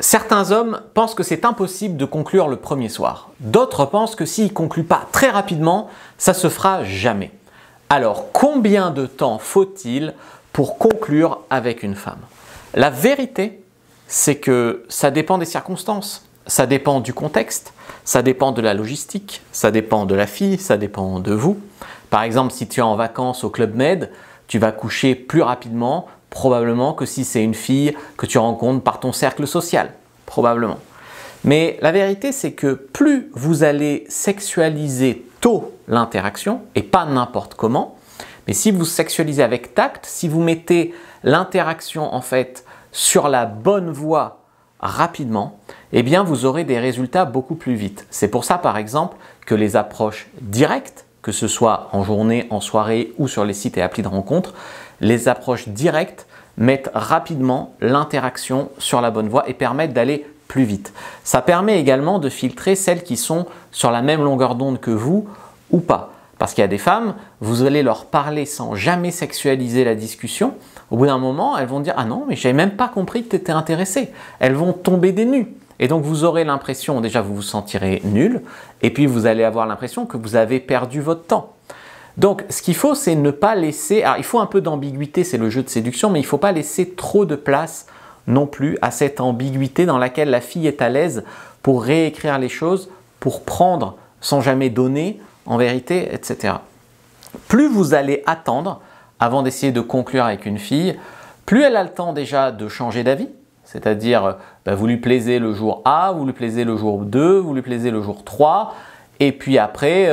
Certains hommes pensent que c'est impossible de conclure le premier soir. D'autres pensent que s'ils ne concluent pas très rapidement, ça se fera jamais. Alors, combien de temps faut-il pour conclure avec une femme? La vérité, c'est que ça dépend des circonstances, ça dépend du contexte, ça dépend de la logistique, ça dépend de la fille, ça dépend de vous. Par exemple, si tu es en vacances au Club Med, tu vas coucher plus rapidement, probablement que si c'est une fille que tu rencontres par ton cercle social, probablement. Mais la vérité, c'est que plus vous allez sexualiser tôt l'interaction, et pas n'importe comment, mais si vous sexualisez avec tact, si vous mettez l'interaction en fait sur la bonne voie rapidement, eh bien vous aurez des résultats beaucoup plus vite. C'est pour ça par exemple que les approches directes, que ce soit en journée, en soirée ou sur les sites et applis de rencontre, les approches directes mettent rapidement l'interaction sur la bonne voie et permettent d'aller plus vite. Ça permet également de filtrer celles qui sont sur la même longueur d'onde que vous ou pas. Parce qu'il y a des femmes, vous allez leur parler sans jamais sexualiser la discussion. Au bout d'un moment, elles vont dire « Ah non, mais je n'avais même pas compris que tu étais intéressé ». Elles vont tomber des nues. Et donc vous aurez l'impression, déjà vous vous sentirez nul, et puis vous allez avoir l'impression que vous avez perdu votre temps. Donc ce qu'il faut, c'est ne pas laisser, alors il faut un peu d'ambiguïté, c'est le jeu de séduction, mais il ne faut pas laisser trop de place non plus à cette ambiguïté dans laquelle la fille est à l'aise pour réécrire les choses, pour prendre sans jamais donner en vérité, etc. Plus vous allez attendre avant d'essayer de conclure avec une fille, plus elle a le temps déjà de changer d'avis, c'est-à-dire vous lui plaisez le jour A, vous lui plaisez le jour 2, vous lui plaisez le jour 3, et puis après,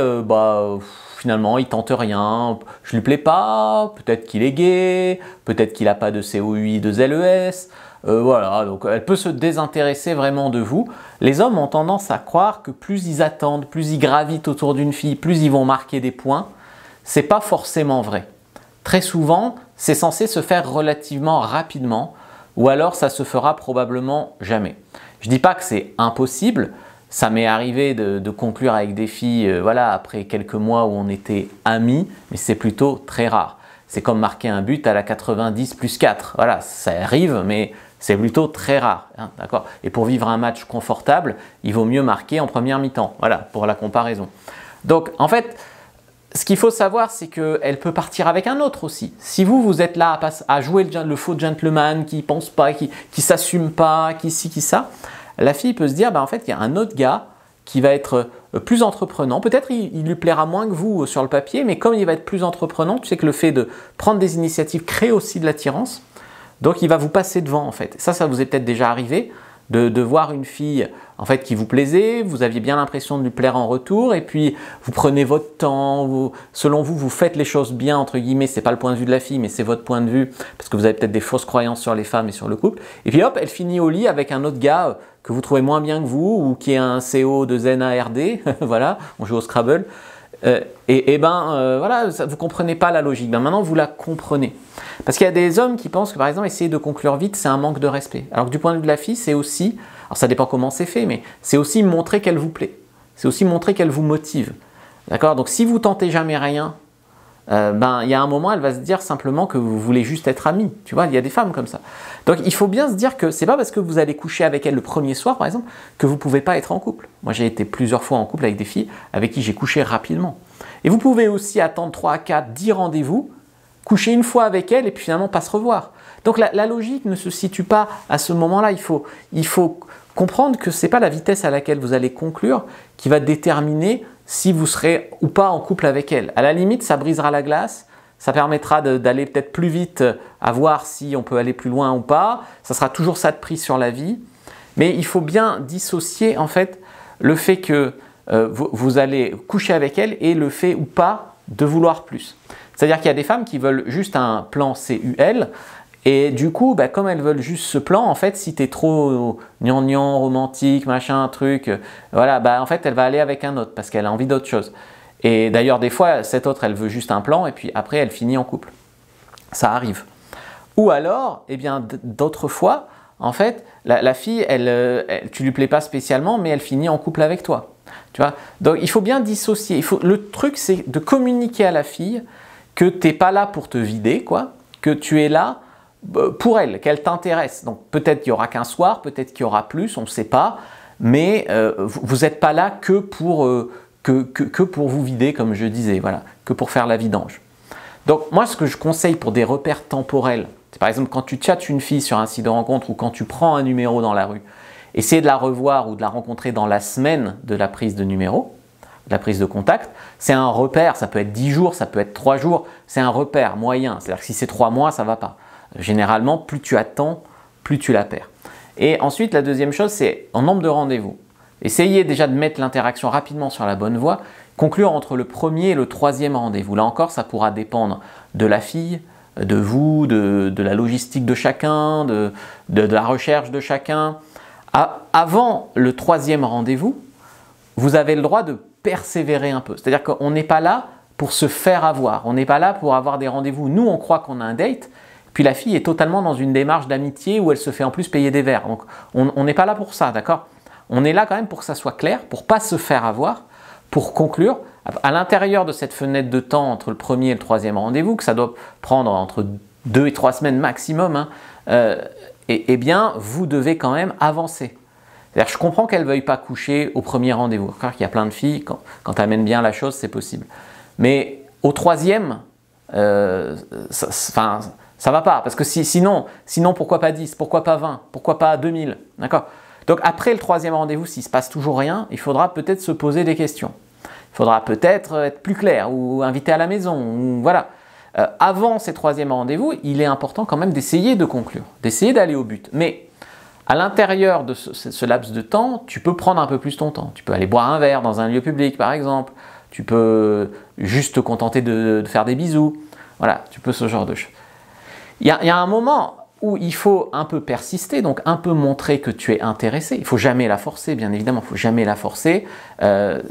finalement, il tente rien, je lui plais pas, peut-être qu'il est gay, peut-être qu'il n'a pas de COI, de LES, voilà, donc elle peut se désintéresser vraiment de vous. Les hommes ont tendance à croire que plus ils attendent, plus ils gravitent autour d'une fille, plus ils vont marquer des points. C'est pas forcément vrai. Très souvent, c'est censé se faire relativement rapidement, ou alors ça se fera probablement jamais. Je dis pas que c'est impossible. Ça m'est arrivé de conclure avec des filles voilà, après quelques mois où on était amis, mais c'est plutôt très rare. C'est comme marquer un but à la 90 plus 4. Voilà, ça arrive, mais c'est plutôt très rare. Hein, d'accord ? Et pour vivre un match confortable, il vaut mieux marquer en première mi-temps. Voilà, pour la comparaison. Donc, en fait, ce qu'il faut savoir, c'est qu'elle peut partir avec un autre aussi. Si vous êtes là à jouer le faux gentleman qui ne pense pas, qui ne s'assume pas, qui ci, qui ça, la fille peut se dire, en fait, il y a un autre gars qui va être plus entreprenant. Peut-être il lui plaira moins que vous sur le papier, mais comme il va être plus entreprenant, tu sais que le fait de prendre des initiatives crée aussi de l'attirance. Donc, il va vous passer devant, en fait. Ça vous est peut-être déjà arrivé de voir une fille en fait, qui vous plaisait, vous aviez bien l'impression de lui plaire en retour, et puis vous prenez votre temps, selon vous, vous faites les choses bien, entre guillemets, c'est pas le point de vue de la fille, mais c'est votre point de vue, parce que vous avez peut-être des fausses croyances sur les femmes et sur le couple, et puis hop, elle finit au lit avec un autre gars que vous trouvez moins bien que vous, ou qui est un CO de ZNARD, voilà, on joue au Scrabble, voilà, vous ne comprenez pas la logique. Maintenant, vous la comprenez. Parce qu'il y a des hommes qui pensent que, par exemple, essayer de conclure vite, c'est un manque de respect. Alors que du point de vue de la fille, c'est aussi, alors ça dépend comment c'est fait, mais c'est aussi montrer qu'elle vous plaît. C'est aussi montrer qu'elle vous motive. D'accord ? Donc, si vous tentez jamais rien, il y a un moment, elle va se dire simplement que vous voulez juste être amis. Tu vois, il y a des femmes comme ça. Donc, il faut bien se dire que c'est pas parce que vous allez coucher avec elle le premier soir, par exemple, que vous ne pouvez pas être en couple. Moi, j'ai été plusieurs fois en couple avec des filles avec qui j'ai couché rapidement. Et vous pouvez aussi attendre 3, 4, 10 rendez-vous, coucher une fois avec elle et puis finalement pas se revoir. Donc, la logique ne se situe pas à ce moment-là. Il faut comprendre que ce n'est pas la vitesse à laquelle vous allez conclure qui va déterminer si vous serez ou pas en couple avec elle. À la limite, ça brisera la glace, ça permettra d'aller peut-être plus vite à voir si on peut aller plus loin ou pas. Ça sera toujours ça de prise sur la vie. Mais il faut bien dissocier en fait le fait que vous allez coucher avec elle et le fait ou pas de vouloir plus. C'est-à-dire qu'il y a des femmes qui veulent juste un plan CUL. Et du coup, comme elles veulent juste ce plan, en fait, si tu es trop gnangnan, romantique, machin, truc, voilà, en fait, elle va aller avec un autre parce qu'elle a envie d'autre chose. Et d'ailleurs, des fois, cette autre, elle veut juste un plan et puis après, elle finit en couple. Ça arrive. Ou alors, d'autres fois, en fait, la fille, tu lui plais pas spécialement, mais elle finit en couple avec toi. Tu vois ? Donc, il faut bien dissocier. Le truc, c'est de communiquer à la fille que tu n'es pas là pour te vider, quoi, que tu es là pour elle, qu'elle t'intéresse. Donc peut-être qu'il n'y aura qu'un soir, peut-être qu'il y aura plus, on ne sait pas, mais vous n'êtes pas là que pour vous vider, comme je disais, voilà, que pour faire la vidange. Donc moi, ce que je conseille pour des repères temporels, c'est par exemple quand tu tchattes une fille sur un site de rencontre ou quand tu prends un numéro dans la rue, essayer de la revoir ou de la rencontrer dans la semaine de la prise de numéro, de la prise de contact, c'est un repère, ça peut être 10 jours, ça peut être 3 jours, c'est un repère moyen, c'est-à-dire que si c'est 3 mois, ça ne va pas. Généralement, plus tu attends, plus tu la perds. Et ensuite, la deuxième chose, c'est en nombre de rendez-vous. Essayez déjà de mettre l'interaction rapidement sur la bonne voie, conclure entre le premier et le troisième rendez-vous. Là encore, ça pourra dépendre de la fille, de vous, de la logistique de chacun, de la recherche de chacun. Avant le troisième rendez-vous, vous avez le droit de persévérer un peu. C'est-à-dire qu'on n'est pas là pour se faire avoir, on n'est pas là pour avoir des rendez-vous. Nous, on croit qu'on a un date, puis la fille est totalement dans une démarche d'amitié où elle se fait en plus payer des verres. Donc, on n'est pas là pour ça, d'accord? On est là quand même pour que ça soit clair, pour ne pas se faire avoir, pour conclure à l'intérieur de cette fenêtre de temps entre le premier et le troisième rendez-vous, que ça doit prendre entre 2 et 3 semaines maximum, eh bien, vous devez quand même avancer. C'est-à-dire, je comprends qu'elle ne veuille pas coucher au premier rendez-vous. Je crois qu'il y a plein de filles, quand tu amènes bien la chose, c'est possible. Mais au troisième, ça va pas. Parce que sinon, pourquoi pas 10, pourquoi pas 20, pourquoi pas 2000, d'accord? Donc après le troisième rendez-vous, s'il ne se passe toujours rien, il faudra peut-être se poser des questions. Il faudra peut-être être plus clair ou inviter à la maison. Ou, voilà. Avant ces troisièmes rendez-vous, il est important quand même d'essayer de conclure, d'essayer d'aller au but. Mais à l'intérieur de ce laps de temps, tu peux prendre un peu plus ton temps. Tu peux aller boire un verre dans un lieu public, par exemple. Tu peux juste te contenter de faire des bisous. Voilà, tu peux ce genre de choses. Il y a un moment où il faut un peu persister, donc un peu montrer que tu es intéressé. Il ne faut jamais la forcer, bien évidemment, il ne faut jamais la forcer.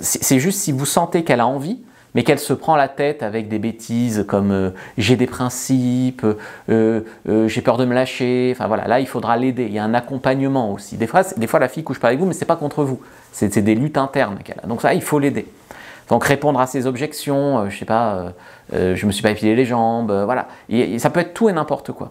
C'est juste si vous sentez qu'elle a envie, mais qu'elle se prend la tête avec des bêtises comme j'ai des principes, j'ai peur de me lâcher, enfin voilà, là il faudra l'aider. Il y a un accompagnement aussi. Des fois la fille ne couche pas avec vous, mais ce n'est pas contre vous. C'est des luttes internes qu'elle a. Donc ça, il faut l'aider. Donc répondre à ses objections, je sais pas, je me suis pas épilé les jambes, voilà. Et ça peut être tout et n'importe quoi.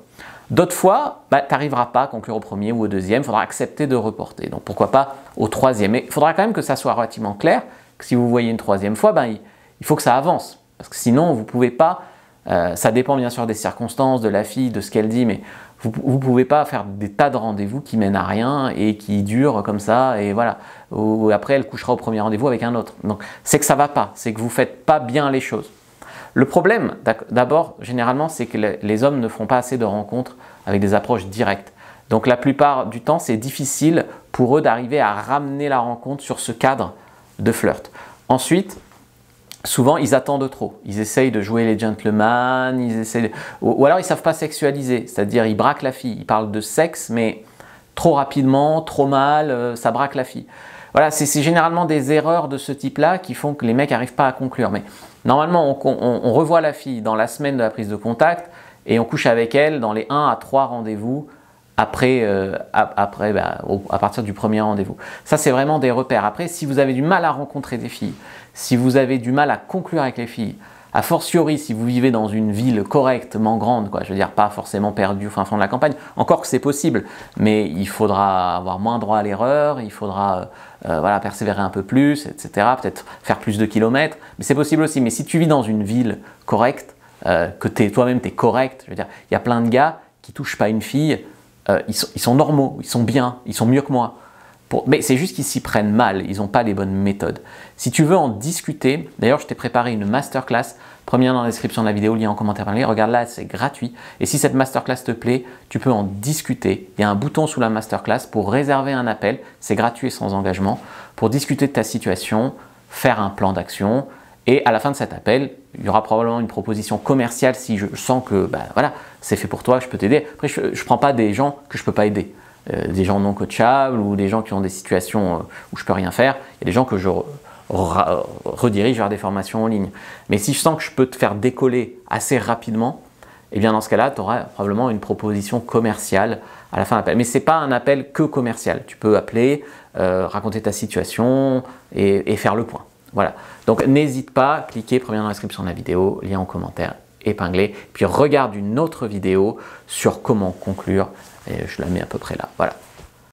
D'autres fois, tu n'arriveras pas à conclure au premier ou au deuxième, il faudra accepter de reporter. Donc pourquoi pas au troisième. Mais il faudra quand même que ça soit relativement clair, que si vous voyez une troisième fois, il faut que ça avance. Parce que sinon, vous ne pouvez pas, ça dépend bien sûr des circonstances, de la fille, de ce qu'elle dit, mais vous ne pouvez pas faire des tas de rendez-vous qui mènent à rien et qui durent comme ça, et voilà. Ou après, elle couchera au premier rendez-vous avec un autre. Donc c'est que ça ne va pas, c'est que vous ne faites pas bien les choses. Le problème, d'abord, généralement, c'est que les hommes ne font pas assez de rencontres avec des approches directes. Donc la plupart du temps, c'est difficile pour eux d'arriver à ramener la rencontre sur ce cadre de flirt. Ensuite, souvent, ils attendent trop. Ils essayent de jouer les gentlemen, ou alors ils ne savent pas sexualiser, c'est-à-dire ils braquent la fille. Ils parlent de sexe, mais trop rapidement, trop mal, ça braque la fille. Voilà, c'est généralement des erreurs de ce type-là qui font que les mecs n'arrivent pas à conclure. Mais normalement, on revoit la fille dans la semaine de la prise de contact et on couche avec elle dans les 1 à 3 rendez-vous à partir du premier rendez-vous. Ça, c'est vraiment des repères. Après, si vous avez du mal à rencontrer des filles, si vous avez du mal à conclure avec les filles, a fortiori si vous vivez dans une ville correctement grande, je veux dire pas forcément perdue au fin fond de la campagne, encore que c'est possible, mais il faudra avoir moins droit à l'erreur, il faudra persévérer un peu plus, etc. Peut-être faire plus de kilomètres, mais c'est possible aussi. Mais si tu vis dans une ville correcte, que toi-même tu es correct, je veux dire, il y a plein de gars qui touchent pas une fille, ils sont normaux, ils sont bien, ils sont mieux que moi. Mais c'est juste qu'ils s'y prennent mal, ils n'ont pas les bonnes méthodes. Si tu veux en discuter, d'ailleurs je t'ai préparé une masterclass, premier lien dans la description de la vidéo, lien en commentaire, regarde là, c'est gratuit. Et si cette masterclass te plaît, tu peux en discuter. Il y a un bouton sous la masterclass pour réserver un appel, c'est gratuit et sans engagement, pour discuter de ta situation, faire un plan d'action. Et à la fin de cet appel, il y aura probablement une proposition commerciale si je sens que voilà, c'est fait pour toi, je peux t'aider. Après, je ne prends pas des gens que je ne peux pas aider. Des gens non coachables ou des gens qui ont des situations où je ne peux rien faire. Il y a des gens que je redirige vers des formations en ligne. Mais si je sens que je peux te faire décoller assez rapidement, eh bien dans ce cas-là, tu auras probablement une proposition commerciale à la fin de l'appel. Mais ce n'est pas un appel que commercial. Tu peux appeler, raconter ta situation et faire le point. Voilà. Donc n'hésite pas, cliquez, premier lien dans la description de la vidéo, lien en commentaire épinglé. Puis regarde une autre vidéo sur comment conclure. Et je la mets à peu près là. Voilà.